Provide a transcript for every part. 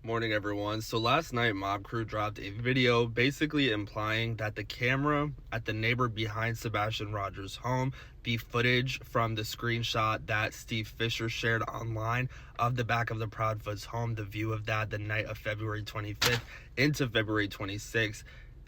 Morning, everyone. So last night, Mob Crew dropped a video basically implying that the camera at the neighbor behind Sebastian Rogers' home, the footage from the screenshot that Steve Fisher shared online of the back of the Proudfoot's home, the view of that the night of February 25th into February 26th,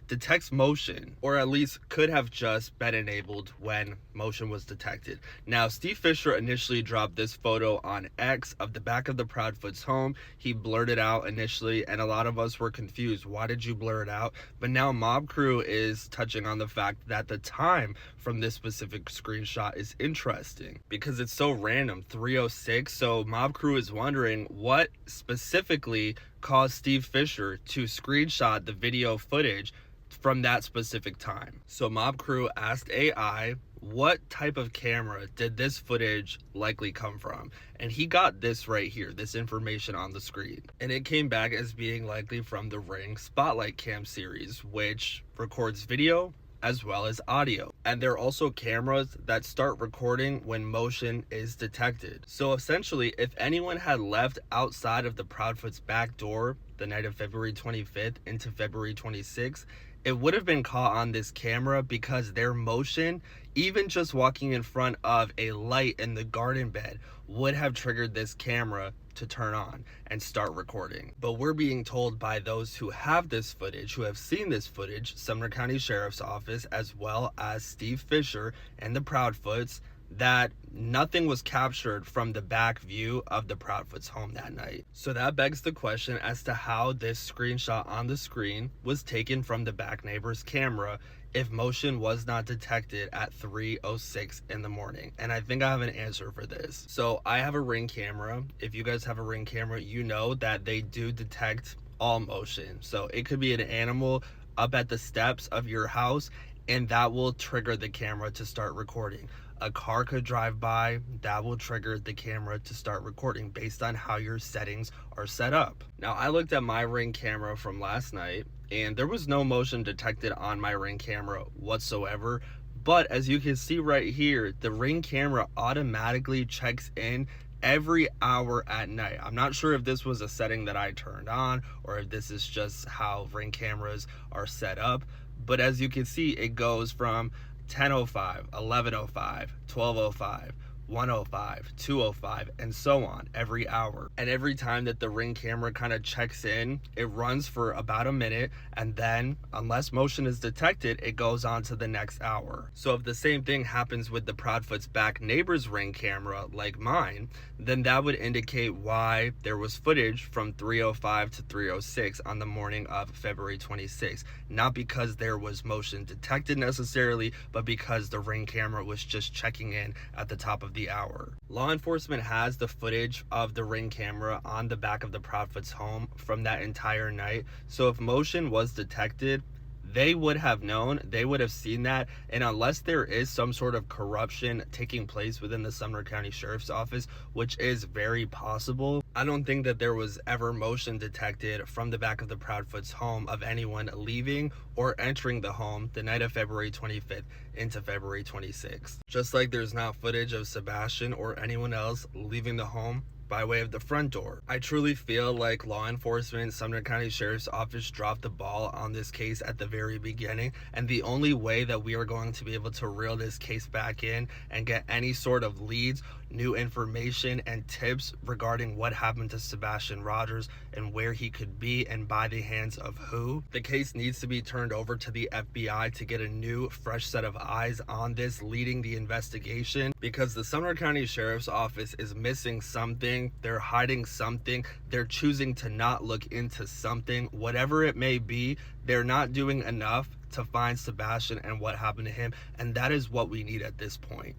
detects motion, or at least could have just been enabled when motion was detected. Now, Steve Fisher initially dropped this photo on X of the back of the Proudfoot's home. He blurred it out initially, and a lot of us were confused. Why did you blur it out? But now Mob Crew is touching on the fact that the time from this specific screenshot is interesting because it's so random, 3:06. So Mob Crew is wondering what specifically caused Steve Fisher to screenshot the video footage from that specific time. So Mob Crew asked AI, what type of camera did this footage likely come from? And he got this right here, this information on the screen. And it came back as being likely from the Ring Spotlight Cam series, which records video as well as audio. And there are also cameras that start recording when motion is detected. So essentially, if anyone had left outside of the Proudfoot's back door the night of February 25th into February 26th, it would have been caught on this camera because their motion, even just walking in front of a light in the garden bed, would have triggered this camera to turn on and start recording. But we're being told by those who have this footage, who have seen this footage, Sumner County Sheriff's Office, as well as Steve Fisher and the Proudfoots, that nothing was captured from the back view of the Proudfoot's home that night. So that begs the question as to how this screenshot on the screen was taken from the back neighbor's camera if motion was not detected at 3:06 in the morning. And I think I have an answer for this. So I have a Ring camera. If you guys have a Ring camera, you know that they do detect all motion. So it could be an animal up at the steps of your house, and that will trigger the camera to start recording. A car could drive by, that will trigger the camera to start recording based on how your settings are set up. Now, I looked at my Ring camera from last night, and there was no motion detected on my Ring camera whatsoever. But as you can see right here, the Ring camera automatically checks in every hour at night. I'm not sure if this was a setting that I turned on or if this is just how Ring cameras are set up. But as you can see, it goes from 10:05, 11:05, 12:05, 1:05, 2:05, and so on every hour. And every time that the Ring camera kind of checks in, it runs for about a minute, and then unless motion is detected, it goes on to the next hour. So if the same thing happens with the Proudfoot's back neighbor's Ring camera like mine, then that would indicate why there was footage from 3:05 to 3:06 on the morning of February 26th. Not because there was motion detected necessarily, but because the Ring camera was just checking in at the top of the hour. Law enforcement has the footage of the Ring camera on the back of the Proudfoot's home from that entire night. So if motion was detected, they would have known, they would have seen that. And unless there is some sort of corruption taking place within the Sumner County Sheriff's Office, which is very possible, I don't think that there was ever motion detected from the back of the Proudfoot's home of anyone leaving or entering the home the night of February 25th into February 26th. Just like there's not footage of Sebastian or anyone else leaving the home by way of the front door. I truly feel like law enforcement, Sumner County Sheriff's Office dropped the ball on this case at the very beginning, and the only way that we are going to be able to reel this case back in and get any sort of leads, new information, and tips regarding what happened to Sebastian Rogers and where he could be and by the hands of who, the case needs to be turned over to the FBI to get a new, fresh set of eyes on this leading the investigation, because the Sumner County Sheriff's Office is missing something. They're hiding something. They're choosing to not look into something. Whatever it may be, they're not doing enough to find Sebastian and what happened to him. And that is what we need at this point.